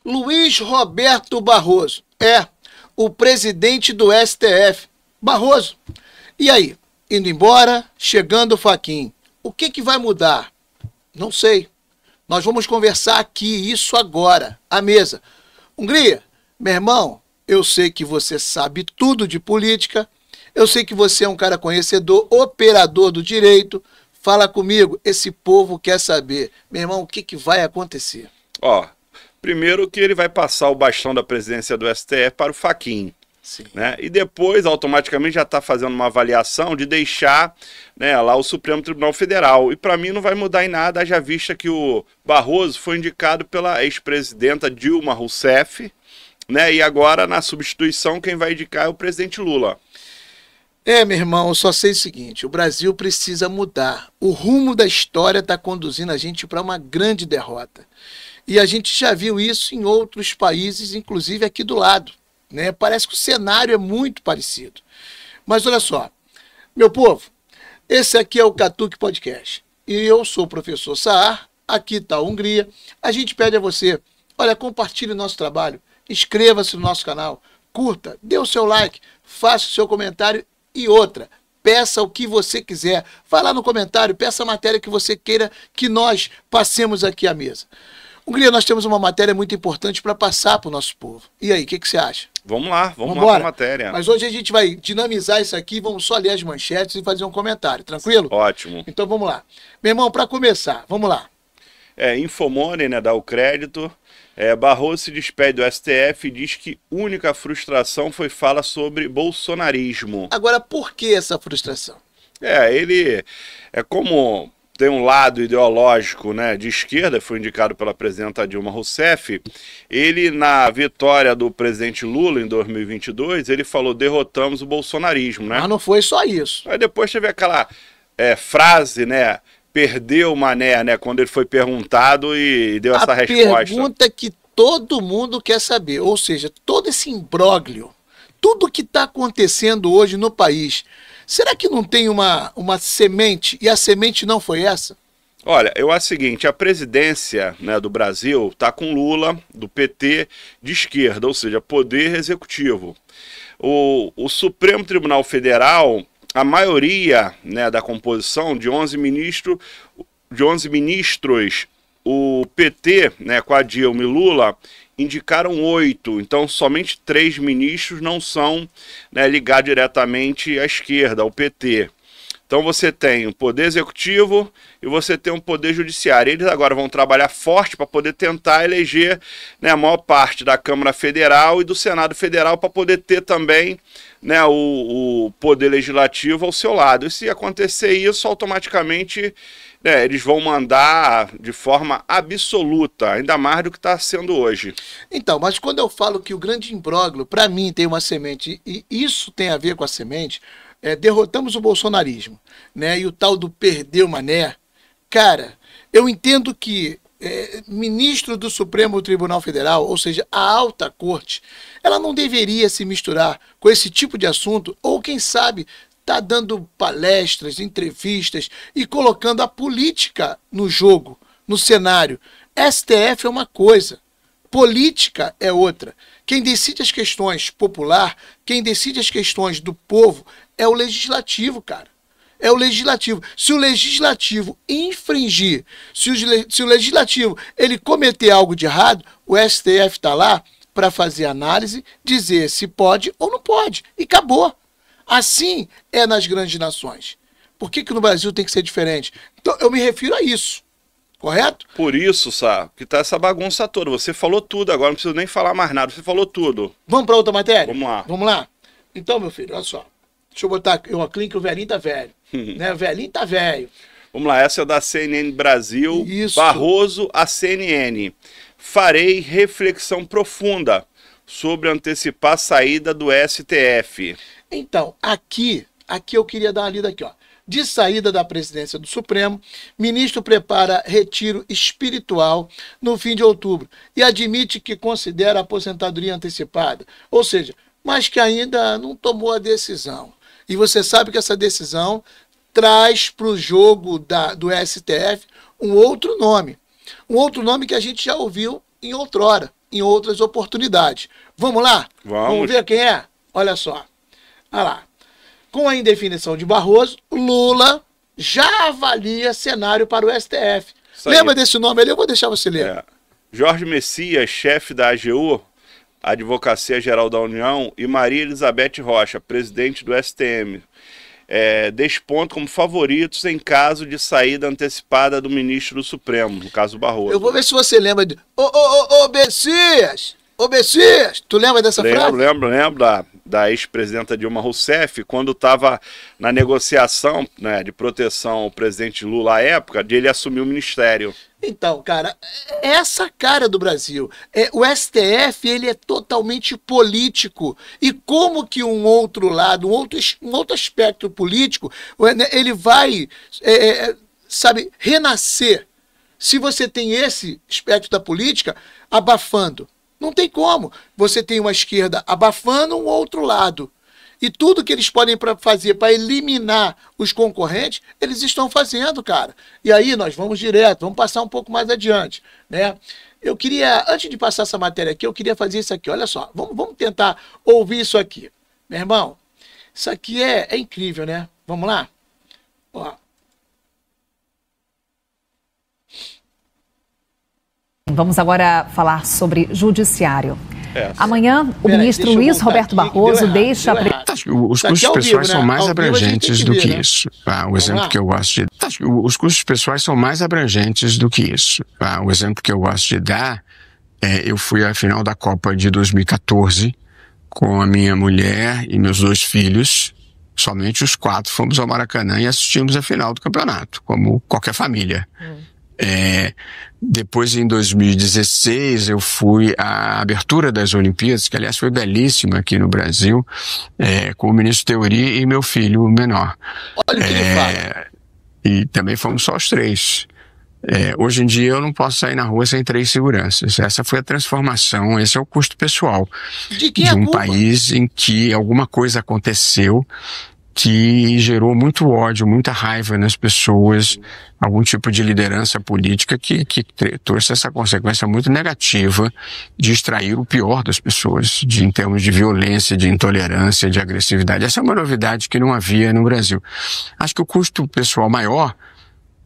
Luiz Roberto Barroso é o presidente do STF. Barroso, e aí? Indo embora, chegando o Fachin. O que vai mudar? Não sei. Nós vamos conversar aqui isso agora, à mesa. Hungria, meu irmão, eu sei que você sabe tudo de política, eu sei que você é um cara conhecedor, operador do direito. Fala comigo, esse povo quer saber. Meu irmão, o que vai acontecer? Primeiro que ele vai passar o bastão da presidência do STF para o Fachin. Sim. Né? E depois, automaticamente, já está fazendo uma avaliação de deixar, né, lá o Supremo Tribunal Federal. E para mim não vai mudar em nada, haja vista que o Barroso foi indicado pela ex-presidenta Dilma Rousseff, né? E agora, na substituição, quem vai indicar é o presidente Lula. Meu irmão, eu só sei o seguinte, o Brasil precisa mudar. O rumo da história está conduzindo a gente para uma grande derrota. E a gente já viu isso em outros países, inclusive aqui do lado. Né? Parece que o cenário é muito parecido. Mas olha só, meu povo, esse aqui é o Catuque Podcast. E eu sou o professor Saar, aqui está a Hungria. A gente pede a você, olha, compartilhe o nosso trabalho, inscreva-se no nosso canal, curta, dê o seu like, faça o seu comentário e outra. Peça o que você quiser. Vai lá no comentário, peça a matéria que você queira que nós passemos aqui à mesa. Hungria, nós temos uma matéria muito importante para passar para o nosso povo. E aí, o que você acha? Vamos lá para a matéria. Mas hoje a gente vai dinamizar isso aqui, vamos só ler as manchetes e fazer um comentário, tranquilo? Ótimo. Então vamos lá. Meu irmão, para começar, vamos lá. Infomoney, né, dá o crédito. Barroso se despede do STF e diz que única frustração foi fala sobre bolsonarismo. Agora, por que essa frustração? Ele é como... tem um lado ideológico, né, de esquerda, foi indicado pela presidenta Dilma Rousseff. Ele, na vitória do presidente Lula em 2022, ele falou, derrotamos o bolsonarismo, né? Mas não foi só isso. Aí depois teve aquela frase, né, perdeu o mané, né, quando ele foi perguntado e deu essa resposta. A pergunta que todo mundo quer saber, ou seja, todo esse imbróglio, tudo que está acontecendo hoje no país, será que não tem uma semente, e a semente não foi essa? Olha, eu acho o seguinte, a presidência, né, do Brasil está com Lula, do PT, de esquerda, ou seja, poder executivo. O Supremo Tribunal Federal, a maioria, né, da composição de 11 ministros, o PT, né, com a Dilma e Lula, indicaram 8, então somente 3 ministros não são, né, ligados diretamente à esquerda, ao PT. Então você tem o poder executivo e você tem o poder judiciário. Eles agora vão trabalhar forte para poder tentar eleger, né, a maior parte da Câmara Federal e do Senado Federal para poder ter também, né, o poder legislativo ao seu lado. E se acontecer isso, automaticamente, né, eles vão mandar de forma absoluta, ainda mais do que está sendo hoje. Então, mas quando eu falo que o grande imbróglio, para mim, tem uma semente, e isso tem a ver com a semente, derrotamos o bolsonarismo, né, e o tal do perdeu mané, cara, eu entendo que ministro do Supremo Tribunal Federal, ou seja, a alta corte, ela não deveria se misturar com esse tipo de assunto, ou quem sabe está dando palestras, entrevistas e colocando a política no jogo, no cenário. STF é uma coisa, política é outra. Quem decide as questões popular, quem decide as questões do povo é o legislativo, cara. É o legislativo. Se o legislativo infringir, se o legislativo ele cometer algo de errado, o STF está lá para fazer análise, dizer se pode ou não pode. E acabou. Assim é nas grandes nações. Por que no Brasil tem que ser diferente? Então, eu me refiro a isso. Correto? Por isso, Sá, que tá essa bagunça toda. Você falou tudo agora, não preciso nem falar mais nada. Você falou tudo. Vamos para outra matéria? Vamos lá. Vamos lá? Então, meu filho, olha só. Deixa eu botar aqui uma clínica, o velhinho tá velho. Né? O velhinho tá velho. Vamos lá, essa é da CNN Brasil. Isso. Barroso, a CNN. Farei reflexão profunda sobre antecipar a saída do STF. Então, aqui eu queria dar uma lida aqui, ó. De saída da presidência do Supremo, ministro prepara retiro espiritual no fim de outubro e admite que considera a aposentadoria antecipada, ou seja, mas que ainda não tomou a decisão. E você sabe que essa decisão traz para o jogo do STF um outro nome que a gente já ouviu em outrora, em outras oportunidades. Vamos lá? Vamos ver quem é? Olha só. Olha lá. Com a indefinição de Barroso, Lula já avalia cenário para o STF. Lembra desse nome ali? Eu vou deixar você ler. Jorge Messias, chefe da AGU, Advocacia Geral da União, e Maria Elizabeth Rocha, presidente do STM, despontam como favoritos em caso de saída antecipada do ministro do Supremo, no caso Barroso. Eu vou ver se você lembra de... Ô, Messias! Ô, Messias! Tu lembra dessa frase? Lembro da ex-presidenta Dilma Rousseff, quando estava na negociação, né, de proteção ao presidente Lula à época, de ele assumir o ministério. Então, cara, essa cara do Brasil. O STF, ele é totalmente político. E como que um outro lado, um outro aspecto político, ele vai, sabe, renascer se você tem esse aspecto da política abafando? Não tem como. Você tem uma esquerda abafando um outro lado. E tudo que eles podem fazer para eliminar os concorrentes, eles estão fazendo, cara. E aí nós vamos direto, vamos passar um pouco mais adiante, né? Eu queria, antes de passar essa matéria aqui, eu queria fazer isso aqui. Olha só, vamos tentar ouvir isso aqui. Meu irmão, isso aqui é incrível, né? Vamos lá? Ó. Vamos agora falar sobre judiciário. Amanhã, o ministro Luiz Roberto Barroso deixa... Os custos pessoais são mais abrangentes do que isso. O exemplo que eu gosto de... Os custos pessoais são mais abrangentes do que isso. O exemplo que eu gosto de dar eu fui à final da Copa de 2014 com a minha mulher e meus 2 filhos. Somente os 4 fomos ao Maracanã e assistimos a final do campeonato, como qualquer família. Depois, em 2016, eu fui à abertura das Olimpíadas, que aliás foi belíssima aqui no Brasil, com o ministro Teori e meu filho menor. Olha o que ele fala. E também fomos só os 3. Hoje em dia eu não posso sair na rua sem 3 seguranças. Essa foi a transformação, esse é o custo pessoal de um país em que alguma coisa aconteceu que gerou muito ódio, muita raiva nas pessoas, algum tipo de liderança política que trouxe essa consequência muito negativa de extrair o pior das pessoas, em termos de violência, de intolerância, de agressividade. Essa é uma novidade que não havia no Brasil. Acho que o custo pessoal maior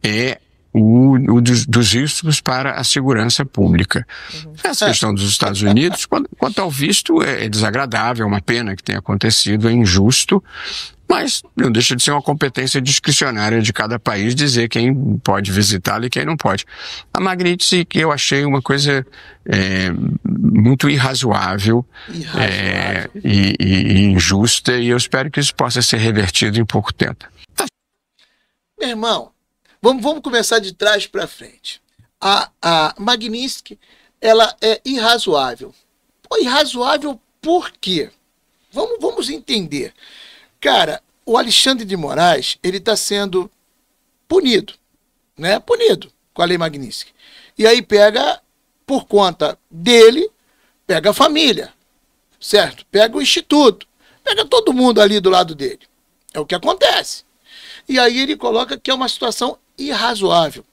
é o dos riscos para a segurança pública. Essa questão dos Estados Unidos, quanto ao visto, é desagradável, é uma pena que tenha acontecido, é injusto, mas não deixa de ser uma competência discricionária de cada país dizer quem pode visitá-lo e quem não pode. A Magnitsky, que eu achei uma coisa muito irrazoável, e injusta, e eu espero que isso possa ser revertido em pouco tempo. Meu irmão, vamos começar de trás para frente. A Magnitsky, ela é irrazoável. Irrazoável por quê? Vamos entender. Cara, o Alexandre de Moraes, ele está sendo punido, né? Punido com a Lei Magnitsky. E aí pega, por conta dele, pega a família, certo? Pega o instituto, pega todo mundo ali do lado dele. É o que acontece. E aí ele coloca que é uma situação irrazoável.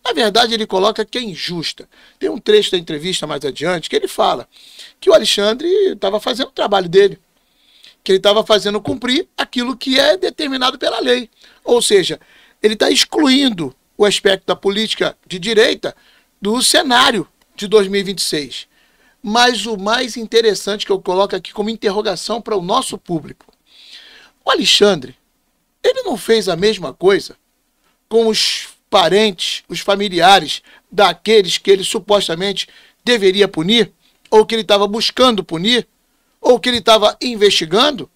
Na verdade, ele coloca que é injusta. Tem um trecho da entrevista mais adiante que ele fala que o Alexandre estava fazendo o trabalho dele, que ele estava fazendo cumprir aquilo que é determinado pela lei. Ou seja, ele está excluindo o aspecto da política de direita do cenário de 2026. Mas o mais interessante que eu coloco aqui como interrogação para o nosso público. O Alexandre, ele não fez a mesma coisa com os parentes, os familiares daqueles que ele supostamente deveria punir, ou que ele estava buscando punir, ou que ele estava investigando?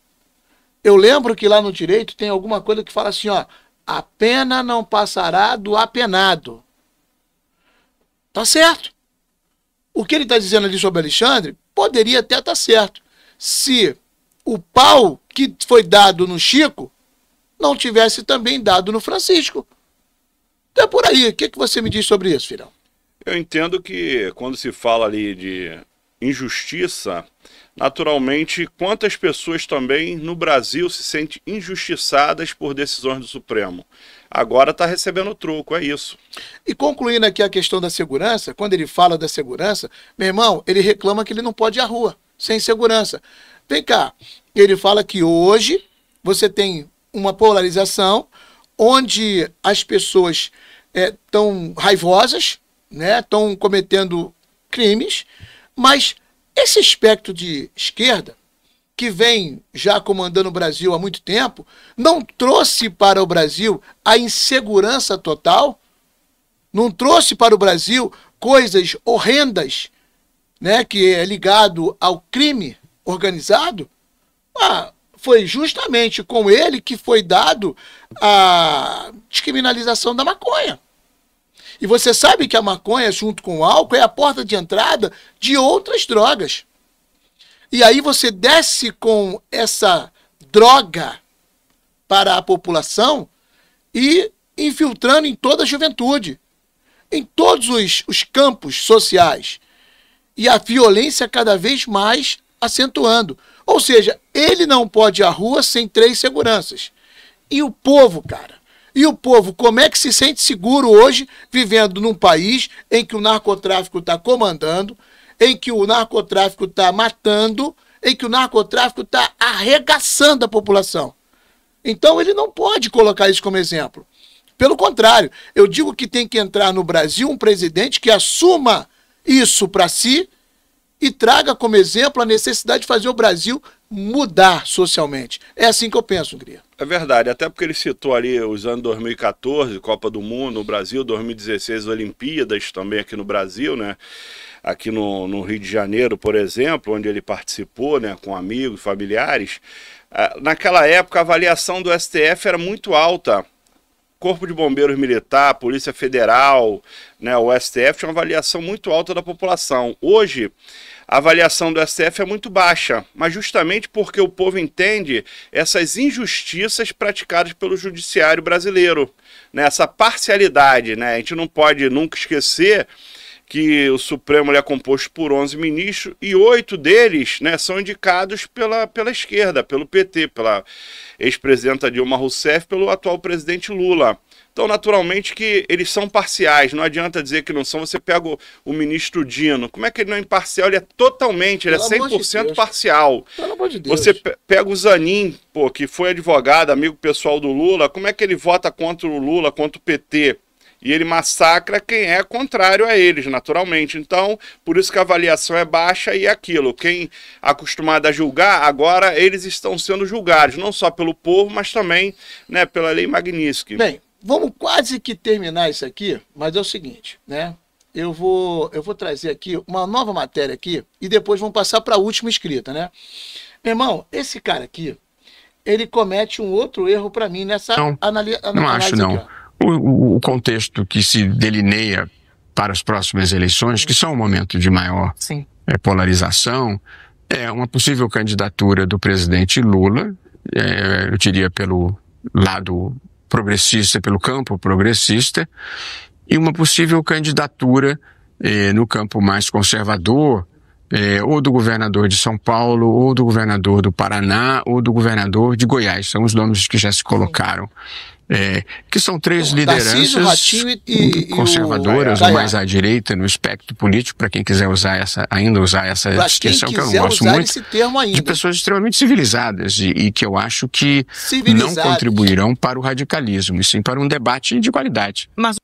Eu lembro que lá no direito tem alguma coisa que fala assim, ó, a pena não passará do apenado. Tá certo. O que ele está dizendo ali sobre Alexandre poderia até estar certo, se o pau que foi dado no Chico não tivesse também dado no Francisco. Então é por aí. O que você me diz sobre isso, filhão? Eu entendo que quando se fala ali de injustiça, naturalmente, quantas pessoas também no Brasil se sentem injustiçadas por decisões do Supremo? agora está recebendo troco, é isso. E concluindo aqui a questão da segurança, quando ele fala da segurança, meu irmão, ele reclama que ele não pode ir à rua sem segurança. Vem cá, ele fala que hoje você tem uma polarização onde as pessoas estão raivosas, né, estão cometendo crimes, mas esse espectro de esquerda, que vem já comandando o Brasil há muito tempo, não trouxe para o Brasil a insegurança total, não trouxe para o Brasil coisas horrendas, né, que é ligado ao crime organizado. Foi justamente com ele que foi dado a descriminalização da maconha. E você sabe que a maconha, junto com o álcool, é a porta de entrada de outras drogas. E aí você desce com essa droga para a população e infiltrando em toda a juventude, em todos os campos sociais. E a violência cada vez mais acentuando. Ou seja, ele não pode ir à rua sem 3 seguranças. E o povo, cara? E o povo, como é que se sente seguro hoje, vivendo num país em que o narcotráfico está comandando, em que o narcotráfico está matando, em que o narcotráfico está arregaçando a população? Então ele não pode colocar isso como exemplo. Pelo contrário, eu digo que tem que entrar no Brasil um presidente que assuma isso para si e traga como exemplo a necessidade de fazer o Brasil mudar socialmente. É assim que eu penso, Hungria. É verdade, até porque ele citou ali os anos 2014, Copa do Mundo no Brasil, 2016 Olimpíadas também aqui no Brasil, né? Aqui no Rio de Janeiro, por exemplo, onde ele participou, né, com amigos, familiares. Naquela época a avaliação do STF era muito alta. Corpo de Bombeiros Militar, Polícia Federal, né, o STF tinha uma avaliação muito alta da população. Hoje, a avaliação do STF é muito baixa, mas justamente porque o povo entende essas injustiças praticadas pelo judiciário brasileiro, né, essa parcialidade, né, a gente não pode nunca esquecer que o Supremo é composto por 11 ministros e 8 deles, né, são indicados pela esquerda, pelo PT, pela ex-presidenta Dilma Rousseff, pelo atual presidente Lula. Então, naturalmente que eles são parciais, não adianta dizer que não são. Você pega o ministro Dino, como é que ele não é imparcial? Ele é totalmente, ele é 100% parcial. Pelo amor de Deus. Você pega o Zanin, pô, que foi advogado, amigo pessoal do Lula, como é que ele vota contra o Lula, contra o PT? E ele massacra quem é contrário a eles, naturalmente. Então, por isso que a avaliação é baixa e é aquilo. Quem é acostumado a julgar, agora eles estão sendo julgados, não só pelo povo, mas também, né, pela lei Magnitsky. Bem, vamos quase que terminar isso aqui, mas é o seguinte, né? Eu vou trazer aqui uma nova matéria aqui e depois vamos passar para a última escrita, né? Meu irmão, esse cara aqui, ele comete um outro erro para mim nessa análise. Não acho, não. Aqui, o contexto que se delineia para as próximas eleições, que são um momento de maior polarização, é uma possível candidatura do presidente Lula, eu diria pelo lado progressista, pelo campo progressista, e uma possível candidatura no campo mais conservador, ou do governador de São Paulo, ou do governador do Paraná, ou do governador de Goiás. São os nomes que já se colocaram. Que são 3 lideranças conservadoras ou mais à direita no espectro político, para quem quiser ainda usar essa expressão, que eu não gosto muito, de pessoas extremamente civilizadas e que eu acho que não contribuirão para o radicalismo, e sim para um debate de qualidade. Mas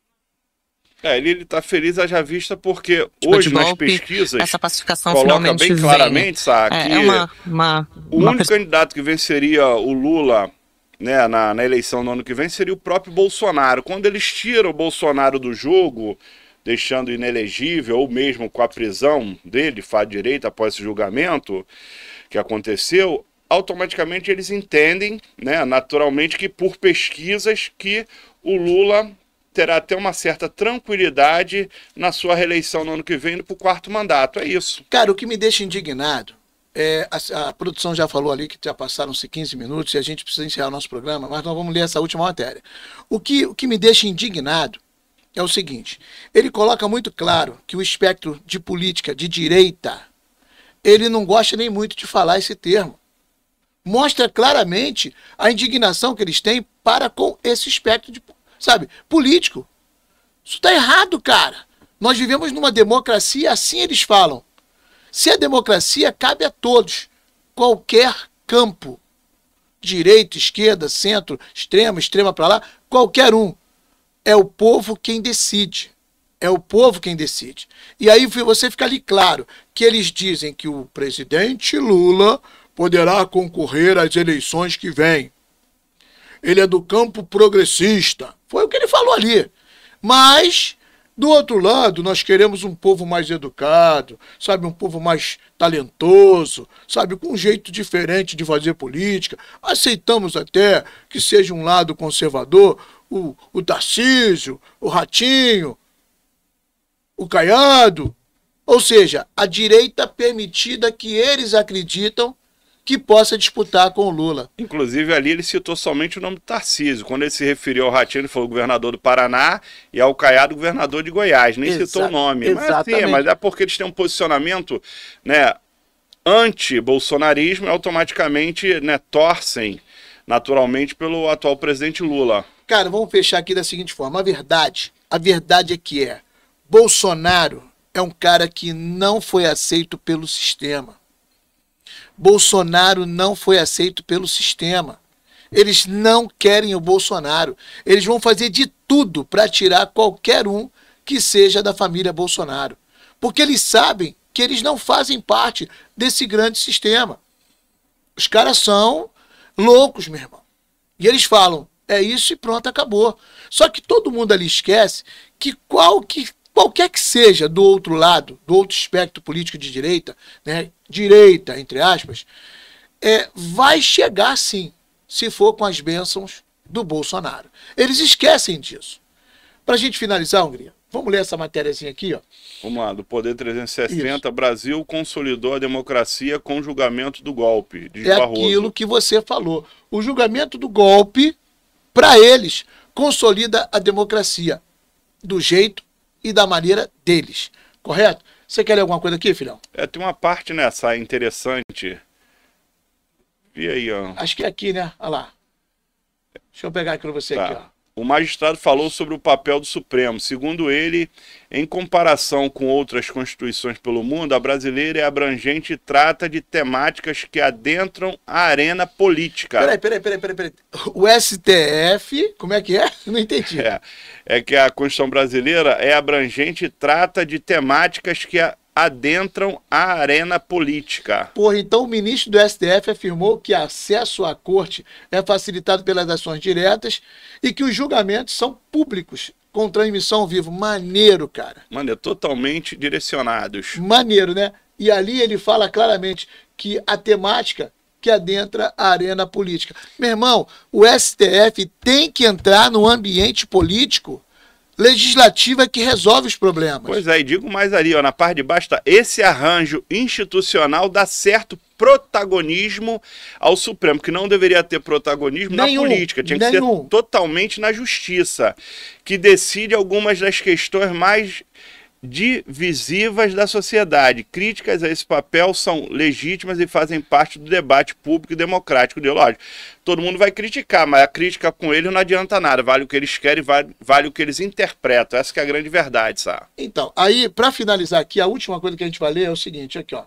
ele está feliz, haja vista, porque hoje nas pesquisas essa pacificação coloca bem claramente, sabe, que o único candidato que venceria o Lula, né, na eleição no ano que vem seria o próprio Bolsonaro. Quando eles tiram o Bolsonaro do jogo, deixando inelegível, ou mesmo com a prisão dele, fato direito, após esse julgamento que aconteceu, automaticamente eles entendem, né, naturalmente, que por pesquisas que o Lula terá até uma certa tranquilidade na sua reeleição no ano que vem, para o 4º mandato. É isso. Cara, o que me deixa indignado, a produção já falou ali que já passaram-se 15 minutos e a gente precisa encerrar o nosso programa, mas nós vamos ler essa última matéria. O que me deixa indignado é o seguinte: ele coloca muito claro que o espectro de política de direita, ele não gosta nem muito de falar esse termo. Mostra claramente a indignação que eles têm para com esse espectro sabe, político. Isso tá errado, cara. Nós vivemos numa democracia, assim eles falam. Se a democracia cabe a todos, qualquer campo, direita, esquerda, centro, extrema para lá, qualquer um. É o povo quem decide. É o povo quem decide. E aí você fica ali claro que eles dizem que o presidente Lula poderá concorrer às eleições que vêm. Ele é do campo progressista. Foi o que ele falou ali. Mas, do outro lado, nós queremos um povo mais educado, sabe, um povo mais talentoso, sabe, com um jeito diferente de fazer política. Aceitamos até que seja um lado conservador, o Tarcísio, o Ratinho, o Caiado, ou seja, a direita permitida que eles acreditam que possa disputar com o Lula. Inclusive, ali ele citou somente o nome do Tarcísio. Quando ele se referiu ao Ratinho, ele falou governador do Paraná e ao Caiado, governador de Goiás. Nem citou o nome. Mas é porque eles têm um posicionamento, né, anti-bolsonarismo e automaticamente, né, torcem naturalmente pelo atual presidente Lula. Cara, vamos fechar aqui da seguinte forma. A verdade é que Bolsonaro é um cara que não foi aceito pelo sistema. Bolsonaro não foi aceito pelo sistema. Eles não querem o Bolsonaro. Eles vão fazer de tudo para tirar qualquer um que seja da família Bolsonaro. Porque eles sabem que eles não fazem parte desse grande sistema. Os caras são loucos, meu irmão. E eles falam, é isso e pronto, acabou. Só que todo mundo ali esquece que qualquer que seja do outro lado, do outro espectro político de direita, né, direita, entre aspas, vai chegar sim, se for com as bênçãos do Bolsonaro. Eles esquecem disso. Para a gente finalizar, Hungria, vamos ler essa matériazinha aqui, ó. Vamos lá, do Poder 360, Isso. Brasil consolidou a democracia com o julgamento do golpe. É aquilo que você falou. O julgamento do golpe, para eles, consolida a democracia do jeito e da maneira deles, correto? Você quer ler alguma coisa aqui, filhão? Tem uma parte nessa interessante. E aí, ó. Acho que é aqui, né? Olha lá. Deixa eu pegar aqui para você, aqui, ó. O magistrado falou sobre o papel do Supremo. Segundo ele, em comparação com outras constituições pelo mundo, a brasileira é abrangente e trata de temáticas que adentram a arena política. Peraí. O STF, como é que é? Não entendi. É que a Constituição brasileira é abrangente e trata de temáticas que adentram a arena política. Porra, então o ministro do STF afirmou que acesso à corte é facilitado pelas ações diretas e que os julgamentos são públicos, com transmissão ao vivo. Maneiro, cara. Maneiro, totalmente direcionados. Maneiro, né? E ali ele fala claramente que a temática que adentra a arena política. Meu irmão, o STF tem que entrar no ambiente político legislativo é que resolve os problemas. Pois é, e digo mais ali, ó, na parte de baixo tá, esse arranjo institucional dá certo protagonismo ao Supremo, que não deveria ter protagonismo na política, tinha que ser totalmente na justiça, que decide algumas das questões mais divisivas da sociedade. Críticas a esse papel são legítimas e fazem parte do debate público e democrático ideológico. Todo mundo vai criticar, mas a crítica com ele não adianta nada. Vale o que eles querem, vale o que eles interpretam. Essa que é a grande verdade, sabe? Então, aí, para finalizar aqui, a última coisa que a gente vai ler é o seguinte, aqui, ó.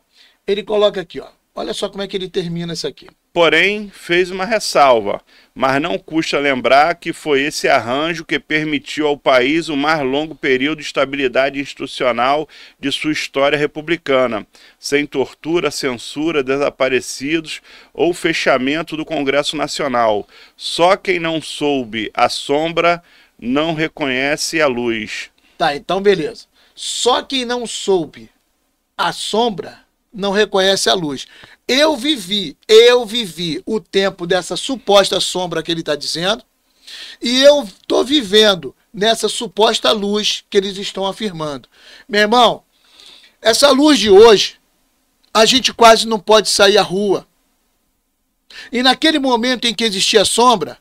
Ele coloca aqui, ó. Olha só como é que ele termina isso aqui. Porém, fez uma ressalva, mas não custa lembrar que foi esse arranjo que permitiu ao país o mais longo período de estabilidade institucional de sua história republicana, sem tortura, censura, desaparecidos ou fechamento do Congresso Nacional. Só quem não soube a sombra não reconhece a luz. Tá, então beleza. Só quem não soube a sombra não reconhece a luz. Eu vivi o tempo dessa suposta sombra que ele está dizendo, e eu estou vivendo nessa suposta luz que eles estão afirmando. Meu irmão, essa luz de hoje, a gente quase não pode sair à rua. E naquele momento em que existia sombra,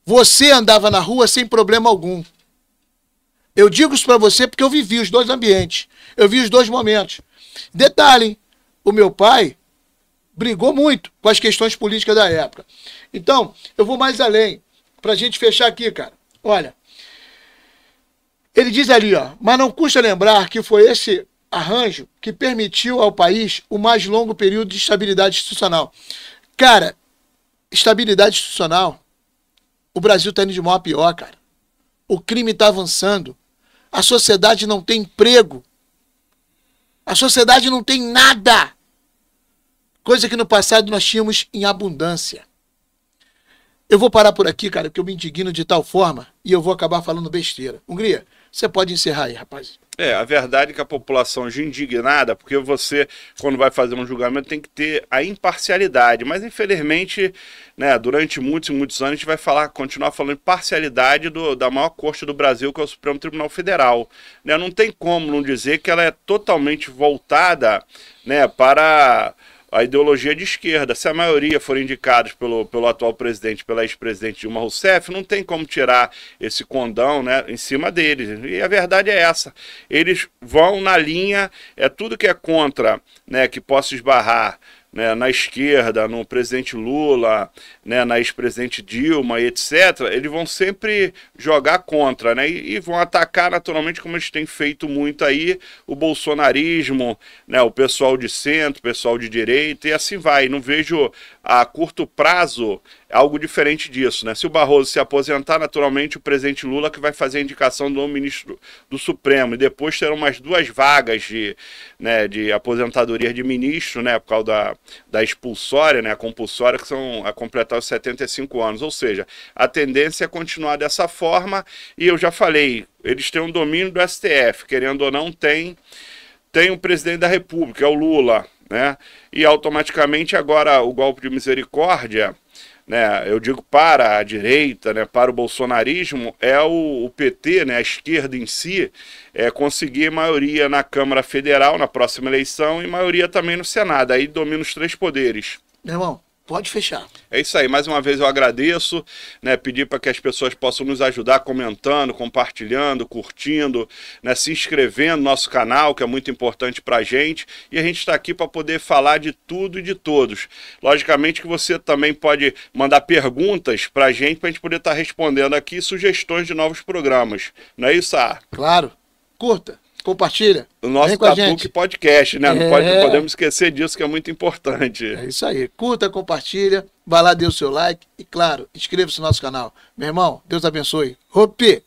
você andava na rua sem problema algum. Eu digo isso para você porque eu vivi os dois ambientes. Eu vi os dois momentos. Detalhe, o meu pai brigou muito com as questões políticas da época. Então, eu vou mais além, para a gente fechar aqui, cara. Olha, Ele diz ali, ó, mas não custa lembrar que foi esse arranjo que permitiu ao país o mais longo período de estabilidade institucional. Cara, estabilidade institucional, o Brasil está indo de mal a pior, cara. O crime está avançando. A sociedade não tem emprego. A sociedade não tem nada. Coisa que no passado nós tínhamos em abundância. Eu vou parar por aqui, cara, porque eu me indigno de tal forma e eu vou acabar falando besteira. Hungria, você pode encerrar aí, rapaz. A verdade é que a população é indignada, porque você, quando vai fazer um julgamento, tem que ter a imparcialidade. Mas, infelizmente, né, durante muitos e muitos anos, a gente vai continuar falando de parcialidade da maior corte do Brasil, que é o Supremo Tribunal Federal. Né, não tem como não dizer que ela é totalmente voltada, né, para a ideologia de esquerda. Se a maioria for indicados pelo atual presidente, pela ex-presidente Dilma Rousseff, não tem como tirar esse condão, né, em cima deles. E a verdade é essa. Eles vão na linha, tudo que é contra, né, que possa esbarrar, né, na esquerda, no presidente Lula, né, na ex-presidente Dilma, etc., eles vão sempre jogar contra, né, e vão atacar naturalmente, como eles têm feito muito aí, o bolsonarismo, né, o pessoal de centro, o pessoal de direita, e assim vai. Não vejo a curto prazo algo diferente disso, né? Se o Barroso se aposentar, naturalmente o presidente Lula que vai fazer a indicação do ministro do Supremo, e depois terão mais 2 vagas de aposentadoria de ministro, né, por causa da expulsória, né, a compulsória, que são a completar os 75 anos. Ou seja, a tendência é continuar dessa forma, e eu já falei, eles têm um domínio do STF, querendo ou não, tem um presidente da República, é o Lula, né? E automaticamente agora o golpe de misericórdia, né, eu digo para a direita, né, para o bolsonarismo, é o PT, né, a esquerda em si, conseguir maioria na Câmara Federal na próxima eleição e maioria também no Senado. Aí domina os 3 poderes. Meu irmão, pode fechar. É isso aí, mais uma vez eu agradeço, né, pedir para que as pessoas possam nos ajudar comentando, compartilhando, curtindo, né, se inscrevendo no nosso canal, que é muito importante para a gente, e a gente está aqui para poder falar de tudo e de todos. Logicamente que você também pode mandar perguntas para a gente poder estar respondendo aqui, sugestões de novos programas. Não é isso, Ar? Claro. Curta. Compartilha. O nosso Tatuque Podcast, né? Não podemos esquecer disso, que é muito importante. É isso aí. Curta, compartilha, vai lá, dê o seu like e, claro, inscreva-se no nosso canal. Meu irmão, Deus abençoe. Ropi!